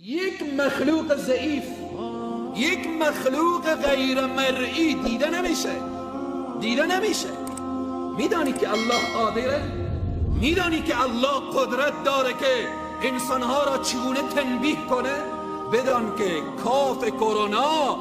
یک مخلوق ضعیف، یک مخلوق غیر مرئی دیده نمیشه. میدانی که الله قادره؟ میدانی که الله قدرت داره که انسانها را چگونه تنبیه کنه؟ بدان که کاف کرونا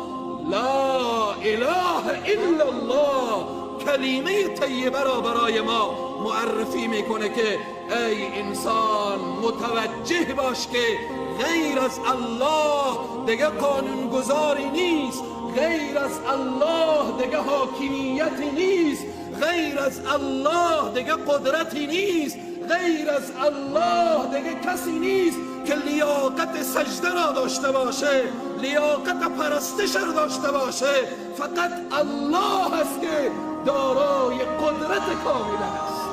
لا اله الا الله کلمه طیبه را برای ما معرفی میکنه که ای انسان متوجه باش که غیر از الله دیگه قانونگذاری نیست، غیر از الله دیگه حاکمیتی نیست، غیر از الله دیگه قدرتی نیست، غیر از الله دیگه کسی نیست که لیاقت سجده را داشته باشه، لیاقت پرستش را داشته باشه. فقط الله است که دارای قدرت کامله است.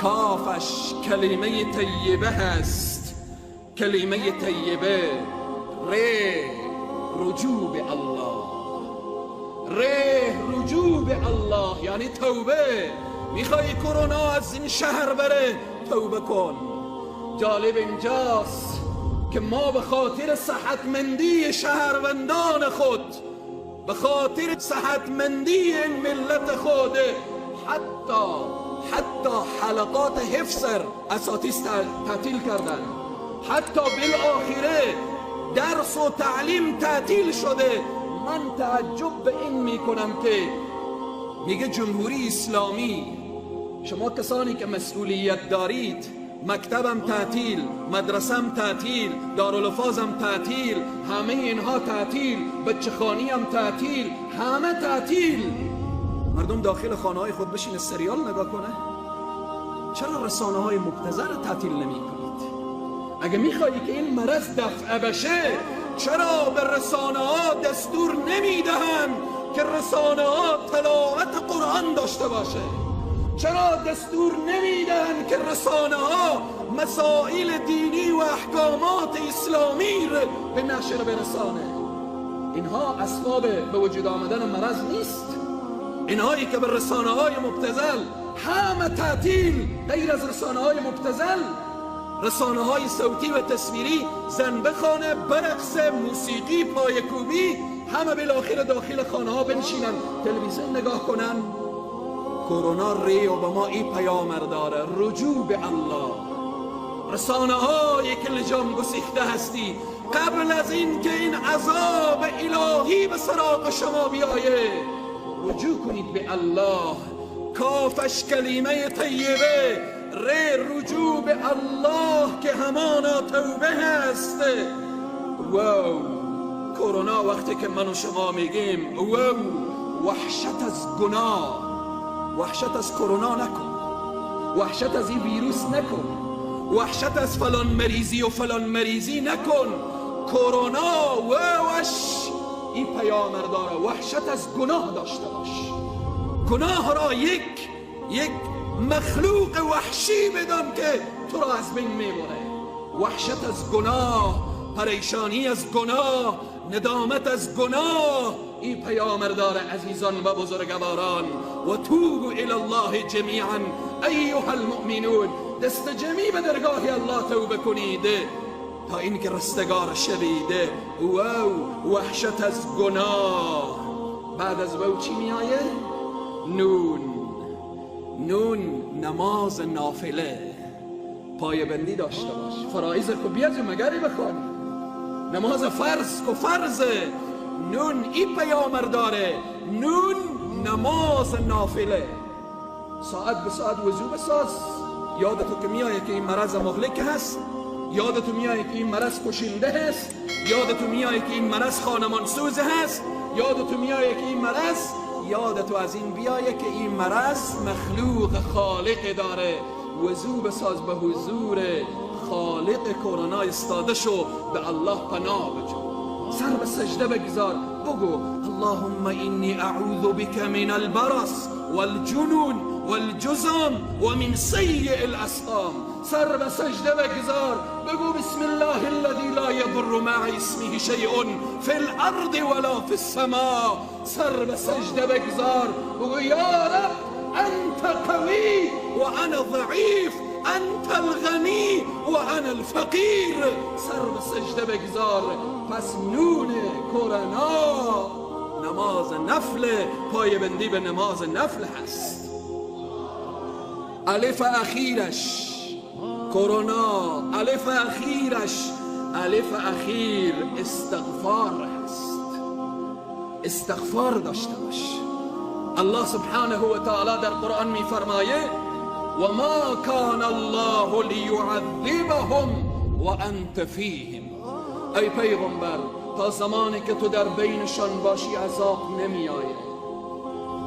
کافش کلمه طیبه هست، کلمه طیبه رجوع به الله، رجوع به الله یعنی توبه. میخوای کرونا از این شهر بره، توبه کن. جالب اینجاست که ما به خاطر صحتمندی شهروندان خود، به خاطر صحتمندی این ملت خود، حتی حلقات حفظ اساتید تعطیل کردن، حتی بالاخره درس و تعلیم تعطیل شده. من تعجب به این میکنم که میگه جمهوری اسلامی، شما کسانی که مسئولیت دارید، مکتبم تعطیل، مدرسم تعطیل، دارالفاظم تعطیل، همه اینها تعطیل، بچه خانیم تعطیل، همه تعطیل. مردم داخل خانه های خود بشین سریال نگاه کنه؟ چرا رسانه های مبتذل تعطیل نمی کنید؟ اگه میخوایی که این مرض دفع بشه، چرا به رسانه ها دستور نمیدهن که رسانه ها تلاوت قرآن داشته باشه؟ چرا دستور نمیدن که رسانه ها مسائل دینی و احکامات اسلامی رو به نشر برسانه؟ اینها اسباب به وجود آمدن مرض نیست. اینهایی که به رسانه های مبتذل همه تعطیل، غیر از رسانه های مبتذل، رسانه های صوتی و تصویری، زن بخوانه، برقص، موسیقی، پایکوبی، همه بالاخره داخل خانه ها بنشینن تلویزیون نگاه کنن. کرونا ریو به ما این پیام داره، رجوع به الله. رسانه هایی که لجام گسیخته هستی، قبل از این که این عذاب الهی به سراغ شما بیایه، رجوع کنید به الله. کافش کلمه طیبه، رجوع به الله که همانا توبه هست. واو، کرونا وقتی که من و شما میگیم واو، وحشت از گناه، وحشت از کرونا نکن، وحشت از این ویروس نکن، وحشت از فلان مریضی و فلان مریضی نکن. کرونا واوش این پیام داره، وحشت از گناه داشته باش. گناه را یک مخلوق وحشی بدان که تو را از بین میبره. وحشت از گناه، پریشانی از گناه، ندامت از گناه. این پیامبر داره عزیزان و بزرگواران. و توبوا الی الله جمیعا ایها المؤمنون، دست جمعی به درگاه الله توبه کنید تا این که رستگار شوید. واو، وحشت از گناه. بعد از واو چی میآیه؟ نون، نماز نافله. پایبندی داشته باش. فرائض کو بیاد مگری بخوانی، نماز فرض کو فرضه. نون این پیامبر داره، نون نماز نافله. ساعت به ساعت وضو بساز. یادتو که میایه که این مرض مهلک هست، یادتو میایه که این مرض کشنده هست، یادتو میایه که این مرض خانمان سوز هست، یادتو میایه که این مرض، یادتو از این بیایه که این مرض مخلوق خالق داره. وضو بساز، به حضور خالق کرونا استاده شو، به الله پناه بجو، سر به سجده بگذار، بگو اللهم اینی اعوذ بک من البرص والجنون والجزام و من سیء الاسقام. سر به سجده بگذار، بگو بسم الله الذي لا يضر مع اسمه شيء في الارض ولا في السماء. سر به سجده بگذار، بگو یا رب انت قوی و انا ضعیف، انت الغنی و انا الفقیر. سر به سجده بگذار. پس نون کرونا نماز نفل، پایبندی به نماز نفل هست. الف اخیرش کرونا، الف اخیرش، الف اخیر استغفار هست. استغفار داشته باش. الله سبحانه و تعالی در قرآن می فرمایه و ما کان الله لیعذبهم و انت فیهم. ای پیغمبر تا زمانی که تو در بینشان باشی عذاب نمی آید.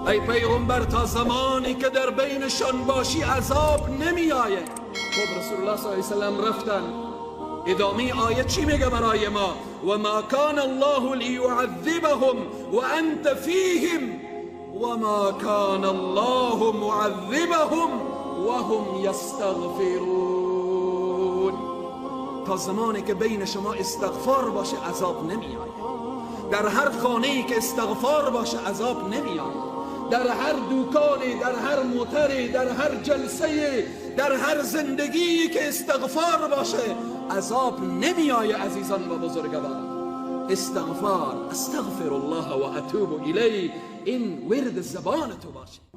ای پیغمبر تا زمانی که در بینشان باشی عذاب نمی آید. خب رسول الله صلی الله علیه و سلم رفتن. ادامه آیه چی میگه برای ما؟ و ما کان الله لیعذبهم و انت فیهم و ما کان الله معذبهم و هم یستغفرون. تا زمانی که بین شما استغفار باشه عذاب نمی آید. در هر خانه‌ای که استغفار باشه عذاب نمی آید. در هر دوکانی، در هر موتری، در هر جلسه، در هر زندگی که استغفار باشه عذاب نمی آید. عزیزان و بزرگواران، استغفار، استغفر الله و اتوب الیه، این ورد زبان تو باشه.